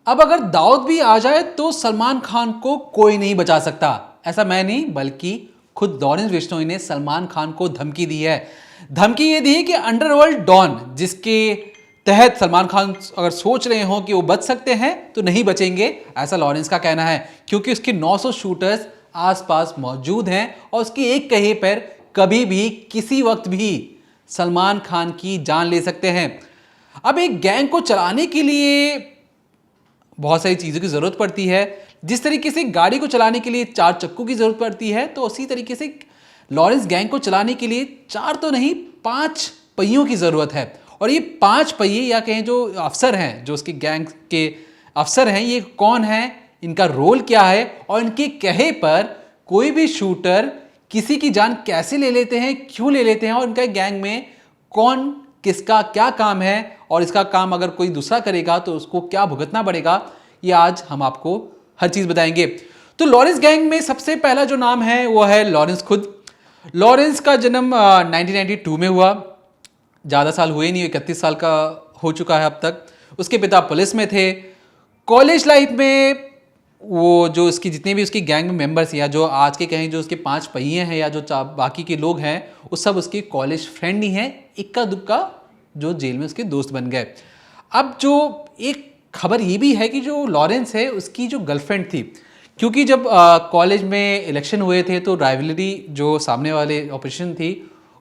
अब अगर दाऊद भी आ जाए तो सलमान खान को कोई नहीं बचा सकता। ऐसा मैं नहीं बल्कि खुद लॉरेंस बिश्नोई ने सलमान खान को धमकी दी है। धमकी ये दी है कि अंडरवर्ल्ड डॉन जिसके तहत सलमान खान अगर सोच रहे हो कि वो बच सकते हैं तो नहीं बचेंगे, ऐसा लॉरेंस का कहना है, क्योंकि उसके 900 शूटर्स आसपास मौजूद हैं और उसकी एक कहे पर कभी भी किसी वक्त भी सलमान खान की जान ले सकते हैं। अब एक गैंग को चलाने के लिए बहुत सारी चीज़ों की ज़रूरत पड़ती है। जिस तरीके से गाड़ी को चलाने के लिए 4 चक्कों की ज़रूरत पड़ती है, तो उसी तरीके से लॉरेंस गैंग को चलाने के लिए 4 तो नहीं 5 पहियों की ज़रूरत है। और ये 5 पहिए या कहें जो अफसर हैं, जो उसकी गैंग के अफसर हैं, ये कौन हैं, इनका रोल क्या है और इनके कहे पर कोई भी शूटर किसी की जान कैसे ले लेते हैं, क्यों ले लेते हैं और इनका गैंग में कौन किसका क्या काम है और इसका काम अगर कोई दूसरा करेगा तो उसको क्या भुगतना पड़ेगा, ये आज हम आपको हर चीज़ बताएंगे। तो लॉरेंस गैंग में सबसे पहला जो नाम है वो है लॉरेंस खुद। लॉरेंस का जन्म 1992 में हुआ। ज़्यादा साल हुए नहीं, 31 साल का हो चुका है अब तक। उसके पिता पुलिस में थे। कॉलेज लाइफ में वो जो उसकी जितने भी उसकी गैंग में मेंबर्स या जो आज के कहें जो उसके 5 पहिए हैं या जो बाकी के लोग हैं वो सब उसके कॉलेज फ्रेंड ही हैं, इक्का दुक्का जो जेल में उसके दोस्त बन गए। अब जो एक खबर ये भी है कि जो लॉरेंस है उसकी जो गर्लफ्रेंड थी, क्योंकि जब कॉलेज में इलेक्शन हुए थे तो राइवलरी जो सामने वाले ऑपोजिशन थी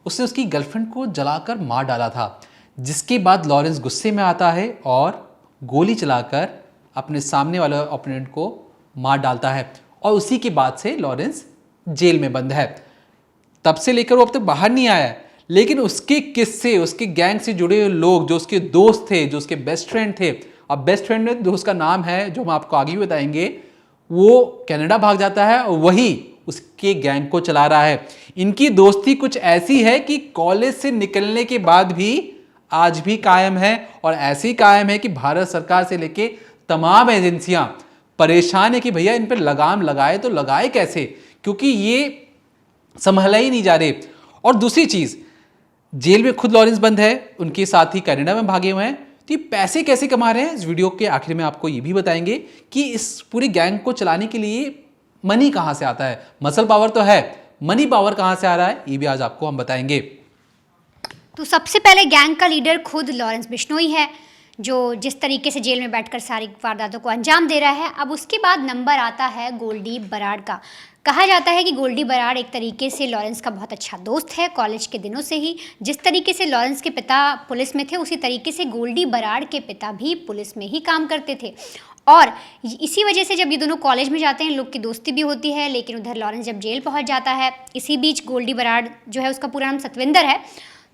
उसने उसकी गर्लफ्रेंड को जलाकर मार डाला था, जिसके बाद लॉरेंस गुस्से में आता है और गोली चलाकर अपने सामने वाले ओपोनेंट को मार डालता है और उसी के बाद से लॉरेंस जेल में बंद है। तब से लेकर वो अब तक बाहर नहीं आया है, लेकिन उसके किस्से, उसके गैंग से जुड़े हुए लोग जो उसके दोस्त थे, जो उसके बेस्ट फ्रेंड थे, अब बेस्ट फ्रेंड में दोस्त का नाम है जो हम आपको आगे भी बताएंगे, वो कनाडा भाग जाता है और वही उसके गैंग को चला रहा है। इनकी दोस्ती कुछ ऐसी है कि कॉलेज से निकलने के बाद भी आज भी कायम है और ऐसी कायम है कि भारत सरकार से लेके तमाम एजेंसियां परेशान है कि भैया इन पर लगाम लगाए तो लगाए कैसे, क्योंकि ये संभला ही नहीं जा रहे। और दूसरी चीज, जेल में खुद लॉरेंस बंद है, उनके साथ ही कनाडा में भागे हुए हैं, तो ये पैसे कैसे कमा रहे हैं, इस वीडियो के आखिर में आपको ये भी बताएंगे कि इस पूरी गैंग को चलाने के लिए मनी कहां से आता है। मसल पावर तो है, मनी पावर कहां से आ रहा है ये भी आज आपको हम बताएंगे। तो सबसे पहले गैंग का लीडर खुद लॉरेंस बिश्नोई है, जो जिस तरीके से जेल में बैठकर सारी वारदातों को अंजाम दे रहा है। अब उसके बाद नंबर आता है गोल्डी बराड़ का। कहा जाता है कि गोल्डी बराड़ एक तरीके से लॉरेंस का बहुत अच्छा दोस्त है कॉलेज के दिनों से ही। जिस तरीके से लॉरेंस के पिता पुलिस में थे, उसी तरीके से गोल्डी बराड़ के पिता भी पुलिस में ही काम करते थे। और इसी वजह से जब ये दोनों कॉलेज में जाते हैं, लोग की दोस्ती भी होती है। लेकिन उधर लॉरेंस जब जेल पहुंच जाता है, इसी बीच गोल्डी बराड़ जो है, उसका पूरा नाम सतविंदर है,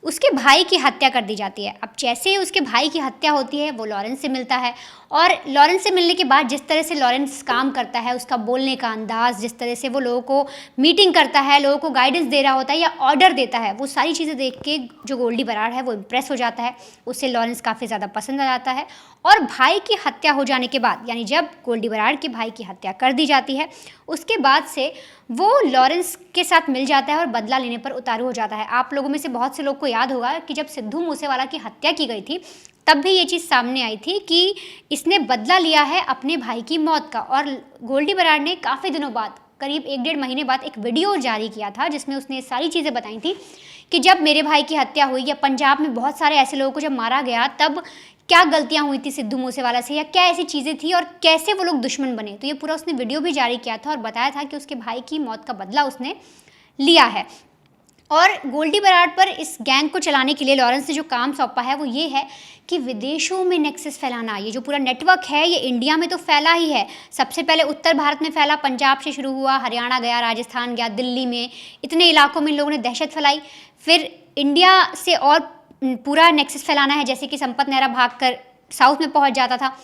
उसके भाई की हत्या कर दी जाती है। अब जैसे ही उसके भाई की हत्या होती है, वो लॉरेंस से मिलता है और लॉरेंस से मिलने के बाद जिस तरह से लॉरेंस काम करता है, उसका बोलने का अंदाज़, जिस तरह से वो लोगों को मीटिंग करता है, लोगों को गाइडेंस दे रहा होता है या ऑर्डर देता है, वो सारी चीज़ें देख के जो गोल्डी बराड़ है वो इम्प्रेस हो जाता है। उससे लॉरेंस काफ़ी ज़्यादा पसंद आ जाता है। और भाई की हत्या हो जाने के बाद, यानी जब गोल्डी बराड़ के भाई की हत्या कर दी जाती है, उसके बाद से वो लॉरेंस के साथ मिल जाता है और बदला लेने पर उतारू हो जाता है। आप लोगों में से बहुत से लोग को याद होगा कि जब सिद्धू मूसेवाला की हत्या की गई थी, तब भी ये चीज़ सामने आई थी कि इसने बदला लिया है अपने भाई की मौत का। और गोल्डी बराड़ ने काफ़ी दिनों बाद, करीब 1-1.5 महीने बाद, एक वीडियो जारी किया था जिसमें उसने सारी चीज़ें बताई थी कि जब मेरे भाई की हत्या हुई या पंजाब में बहुत सारे ऐसे लोगों को जब मारा गया, तब क्या गलतियां हुई थी सिद्धू मूसेवाला से या क्या ऐसी चीज़ें थी और कैसे वो लोग दुश्मन बने। तो ये पूरा उसने वीडियो भी जारी किया था और बताया था कि उसके भाई की मौत का बदला उसने लिया है। और गोल्डी बराड़ पर इस गैंग को चलाने के लिए लॉरेंस ने जो काम सौंपा है वो ये है कि विदेशों में नेक्सस फैलाना। ये जो पूरा नेटवर्क है ये इंडिया में तो फैला ही है, सबसे पहले उत्तर भारत में फैला, पंजाब से शुरू हुआ, हरियाणा गया, राजस्थान गया, दिल्ली में, इतने इलाकों में इन लोगों ने दहशत फैलाई। फिर इंडिया से और पूरा नेक्सस फैलाना है, जैसे कि संपत नेहरा भागकर साउथ में पहुंच जाता था।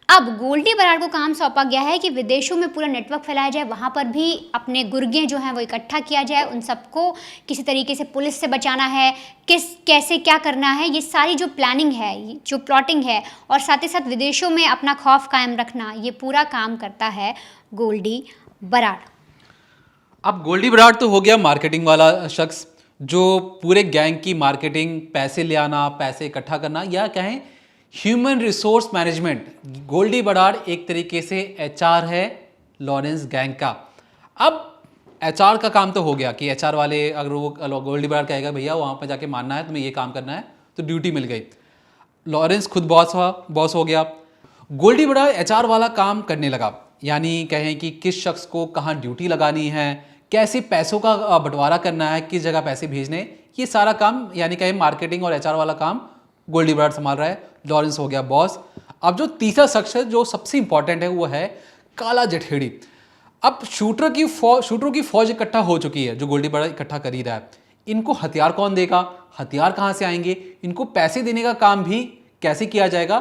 अब गोल्डी बराड़ को काम सौंपा गया है कि विदेशों में पूरा नेटवर्क फैलाया जाए, वहाँ पर भी अपने गुर्गे जो हैं वो इकट्ठा किया जाए, उन सबको किसी तरीके से पुलिस से बचाना है, कैसे क्या करना है, ये सारी जो प्लानिंग है, जो प्लॉटिंग है, और साथ ही साथ विदेशों में अपना खौफ कायम रखना, ये पूरा काम करता है गोल्डी बराड़। अब गोल्डी बराड़ तो हो गया मार्केटिंग वाला शख्स, जो पूरे गैंग की मार्केटिंग, पैसे ले आना, पैसे इकट्ठा करना, या कहें human resource management. Goldy Brar एक तरीके से एचआर है लॉरेंस गैंग का। अब एचआर का काम तो हो गया कि एचआर वाले अगर वो गोल्डी बराड़ कहेगा भैया वहाँ पर जाके मानना है, तुम्हें ये काम करना है, तो ड्यूटी मिल गई। लॉरेंस खुद बॉस हो गया। गोल्डी बराड़ एचआर वाला काम करने लगा, यानी कहें कि किस शख्स को कहाँ ड्यूटी लगानी है, कैसे पैसों का बंटवारा करना है, किस जगह पैसे भेजने, ये सारा काम यानी कहें मार्केटिंग और एचआर वाला काम गोल्डी बराड़ संभाल रहा है। लॉरेंस हो गया बॉस। अब जो तीसरा शख्स है जो सबसे इंपॉर्टेंट है वो है काला जठेड़ी। अब शूटरों की फौज इकट्ठा हो चुकी है जो गोल्डी बराड़ इकट्ठा कर ही रहा है। इनको हथियार कौन देगा, हथियार कहाँ से आएंगे, इनको पैसे देने का काम भी कैसे किया जाएगा।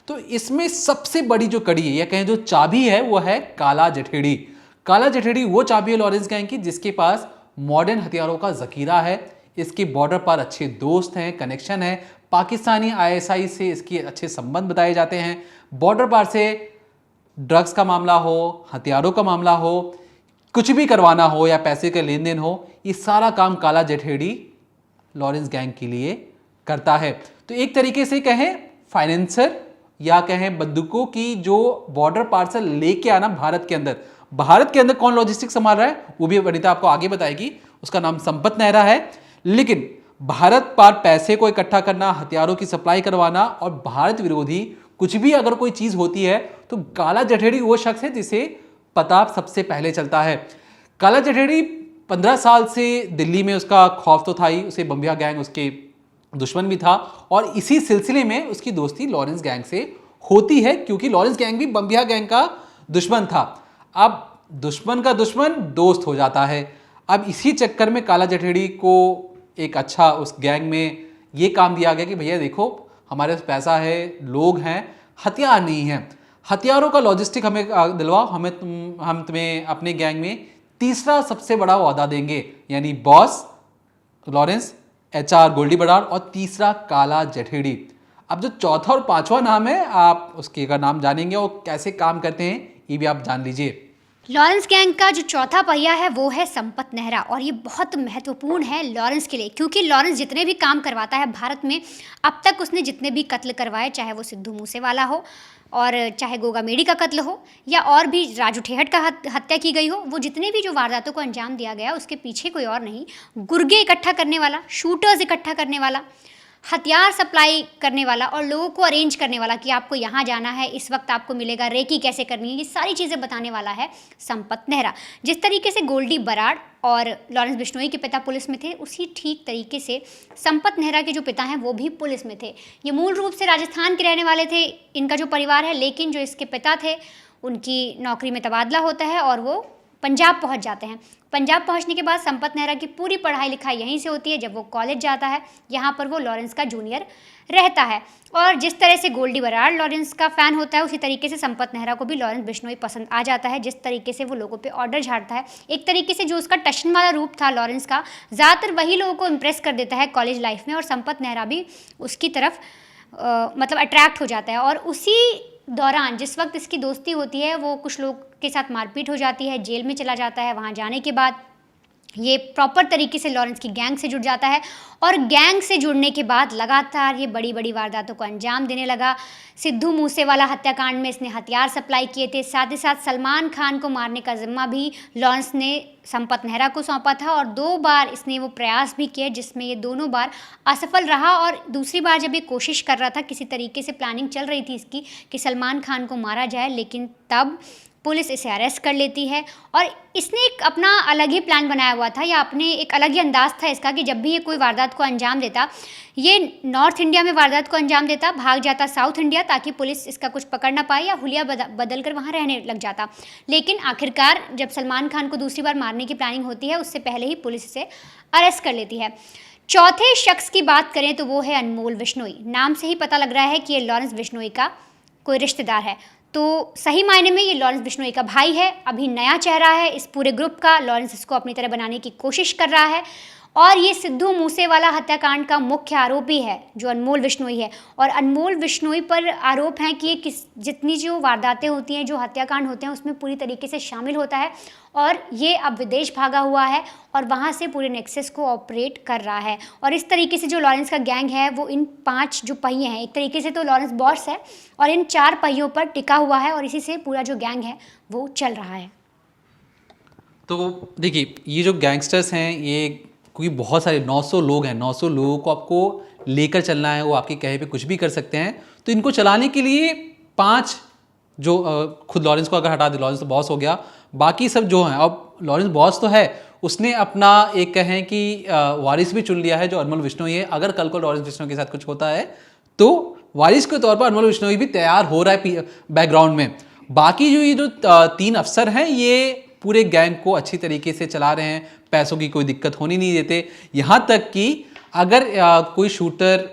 तो इसमें सबसे बड़ी जो कड़ी है या कहें जो चाबी है वो है काला जठेड़ी। काला जठेड़ी वो चाबी है लॉरेंस गैंग की जिसके पास मॉडर्न हथियारों का जखीरा है, इसके बॉर्डर पर अच्छे दोस्त हैं, कनेक्शन है, पाकिस्तानी आईएसआई से इसके अच्छे संबंध बताए जाते हैं। बॉर्डर पार से ड्रग्स का मामला हो, हथियारों का मामला हो, कुछ भी करवाना हो या पैसे का लेन देन हो, ये सारा काम काला जठेड़ी लॉरेंस गैंग के लिए करता है। तो एक तरीके से कहें फाइनेंसर या कहें बंदूकों की जो बॉर्डर पार से लेके आना भारत के अंदर कौन लॉजिस्टिक संभाल रहा है वो भी वनिता आपको आगे बताएगी, उसका नाम संपत नेहरा है। लेकिन भारत पार पैसे को इकट्ठा करना, हथियारों की सप्लाई करवाना और भारत विरोधी कुछ भी अगर कोई चीज होती है तो काला जठेड़ी वो शख्स है जिसे पता सबसे पहले चलता है। काला जठेड़ी 15 साल से दिल्ली में उसका खौफ तो था ही, उसे बम्बिया गैंग उसके दुश्मन भी था और इसी सिलसिले में उसकी दोस्ती लॉरेंस गैंग से होती है क्योंकि लॉरेंस गैंग भी बम्बिया गैंग का दुश्मन था। अब दुश्मन का दुश्मन दोस्त हो जाता है। अब इसी चक्कर में काला जठेड़ी को एक अच्छा उस गैंग में ये काम दिया गया कि भैया देखो हमारे पास पैसा है, लोग हैं, हथियार नहीं है, हथियारों का लॉजिस्टिक हमें दिलवाओ, हम तुम्हें अपने गैंग में तीसरा सबसे बड़ा वादा देंगे, यानी boss Lawrence, HR Goldy Brar और तीसरा काला जठेड़ी। अब जो चौथा और पांचवा नाम है आप उसके का नाम जानेंगे और कैसे काम करते हैं ये भी आप जान लीजिए। लॉरेंस गैंग का जो चौथा पहिया है वो है संपत नेहरा और ये बहुत महत्वपूर्ण है लॉरेंस के लिए क्योंकि लॉरेंस जितने भी काम करवाता है भारत में, अब तक उसने जितने भी कत्ल करवाए, चाहे वो सिद्धू मूसेवाला हो और चाहे गोगा मेडी का कत्ल हो या और भी राजू ठेहट का हत्या की गई हो, वो जितने भी जो वारदातों को अंजाम दिया गया उसके पीछे कोई और नहीं, गुर्गे इकट्ठा करने वाला, शूटर्स इकट्ठा करने वाला, हथियार सप्लाई करने वाला और लोगों को अरेंज करने वाला कि आपको यहाँ जाना है, इस वक्त आपको मिलेगा, रेकी कैसे करनी है, ये सारी चीज़ें बताने वाला है संपत नेहरा। जिस तरीके से गोल्डी बराड़ और लॉरेंस बिश्नोई के पिता पुलिस में थे, उसी ठीक तरीके से संपत नेहरा के जो पिता हैं वो भी पुलिस में थे। ये मूल रूप से राजस्थान के रहने वाले थे, इनका जो परिवार है, लेकिन जो इसके पिता थे उनकी नौकरी में तबादला होता है और वो पंजाब पहुंच जाते हैं। पंजाब पहुंचने के बाद संपत नेहरा की पूरी पढ़ाई लिखाई यहीं से होती है। जब वो कॉलेज जाता है यहाँ पर वो लॉरेंस का जूनियर रहता है और जिस तरह से गोल्डी बराड़ लॉरेंस का फ़ैन होता है उसी तरीके से संपत नेहरा को भी लॉरेंस बिश्नोई पसंद आ जाता है। जिस तरीके से वो लोगों पे ऑर्डर झाड़ता है, एक तरीके से जो उसका टशन वाला रूप था लॉरेंस का, ज़्यादातर वही लोगों को इम्प्रेस कर देता है कॉलेज लाइफ में और संपत नेहरा भी उसकी तरफ मतलब अट्रैक्ट हो जाता है। और उसी दौरान जिस वक्त इसकी दोस्ती होती है वो कुछ लोग के साथ मारपीट हो जाती है, जेल में चला जाता है। वहाँ जाने के बाद ये प्रॉपर तरीके से लॉरेंस की गैंग से जुड़ जाता है और गैंग से जुड़ने के बाद लगातार ये बड़ी बड़ी वारदातों को अंजाम देने लगा। सिद्धू मूसेवाला हत्याकांड में इसने हथियार सप्लाई किए थे, साथ ही साथ सलमान खान को मारने का जिम्मा भी लॉरेंस ने संपत नेहरा को सौंपा था और 2 बार इसने वो प्रयास भी किए जिसमें ये दोनों बार असफल रहा। और दूसरी बार जब ये कोशिश कर रहा था, किसी तरीके से प्लानिंग चल रही थी इसकी कि सलमान खान को मारा जाए, लेकिन तब पुलिस इसे अरेस्ट कर लेती है और इसने एक अपना अलग ही प्लान बनाया हुआ था या अपने एक अलग ही अंदाज था इसका कि जब भी ये कोई वारदात को अंजाम देता, ये नॉर्थ इंडिया में वारदात को अंजाम देता, भाग जाता साउथ इंडिया ताकि पुलिस इसका कुछ पकड़ ना पाए या हुलिया बदल कर वहाँ रहने लग जाता। लेकिन आखिरकार जब सलमान खान को दूसरी बार मारने की प्लानिंग होती है उससे पहले ही पुलिस इसे अरेस्ट कर लेती है। चौथे शख्स की बात करें तो वो है अनमोल बिश्नोई। नाम से ही पता लग रहा है कि ये लॉरेंस बिश्नोई का कोई रिश्तेदार है, तो सही मायने में ये लॉरेंस बिश्नोई का भाई है। अभी नया चेहरा है इस पूरे ग्रुप का, लॉरेंस इसको अपनी तरह बनाने की कोशिश कर रहा है और ये सिद्धू मूसेवाला हत्याकांड का मुख्य आरोपी है जो अनमोल बिश्नोई है। और अनमोल बिश्नोई पर आरोप है कि ये जितनी जो वारदातें होती हैं, जो हत्याकांड होते हैं, उसमें पूरी तरीके से शामिल होता है और ये अब विदेश भागा हुआ है और वहाँ से पूरे नेक्सस को ऑपरेट कर रहा है। और इस तरीके से जो लॉरेंस का गैंग है वो इन 5 जो पहिए हैं, एक तरीके से तो लॉरेंस बॉस है और इन 4 पहियों पर टिका हुआ है और इसी से पूरा जो गैंग है वो चल रहा है। तो देखिए, ये जो गैंगस्टर्स हैं, ये क्योंकि बहुत सारे 900 लोग हैं, 900 लोगों को आपको लेकर चलना है, वो आपके कहे पे कुछ भी कर सकते हैं। तो इनको चलाने के लिए 5 जो खुद लॉरेंस को अगर हटा दे, लॉरेंस तो बॉस हो गया, बाकी सब जो हैं, अब लॉरेंस बॉस तो है, उसने अपना एक कहें कि वारिस भी चुन लिया है जो अनमोल बिश्नोई है। अगर कल को लॉरेंस बिश्नोई के साथ कुछ होता है तो वारिस के तौर पर अनमोल बिश्नोई भी तैयार हो रहा है बैकग्राउंड में। बाकी जो ये जो 3 अफसर हैं, ये पूरे गैंग को अच्छी तरीके से चला रहे हैं, पैसों की कोई दिक्कत होने नहीं देते। यहाँ तक कि अगर कोई शूटर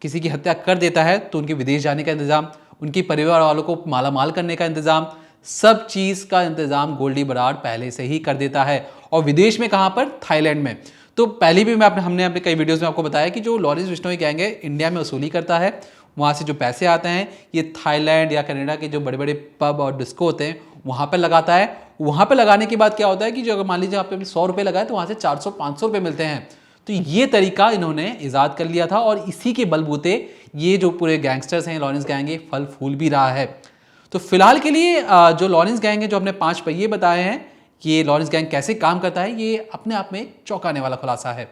किसी की हत्या कर देता है तो उनके विदेश जाने का इंतज़ाम, उनके परिवार वालों को मालामाल करने का इंतज़ाम, सब चीज़ का इंतज़ाम गोल्डी बराड़ पहले से ही कर देता है। और विदेश में कहाँ पर? थाईलैंड में। तो पहले भी हमने अपने कई वीडियोज़ में आपको बताया कि जो लॉरेंस बिश्नोई गैंग है इंडिया में वसूली करता है, वहाँ से जो पैसे आते हैं ये थाईलैंड या कनाडा के जो बड़े बड़े पब और डिस्को होते हैं वहाँ पर लगाता है। वहाँ पर लगाने के बाद क्या होता है कि जो अगर मान लीजिए आप 100 रुपये लगाए तो वहाँ से 400-500 रुपये मिलते हैं। तो ये तरीका इन्होंने ईजाद कर लिया था और इसी के बलबूते ये जो पूरे गैंगस्टर्स हैं, लॉरेंस गैंग, ये फल फूल भी रहा है। तो फिलहाल के लिए जो लॉरेंस गैंग है, जो हमने 5 पहिए बताए हैं कि ये लॉरेंस गैंग कैसे काम करता है, ये अपने आप में चौंकाने वाला खुलासा है।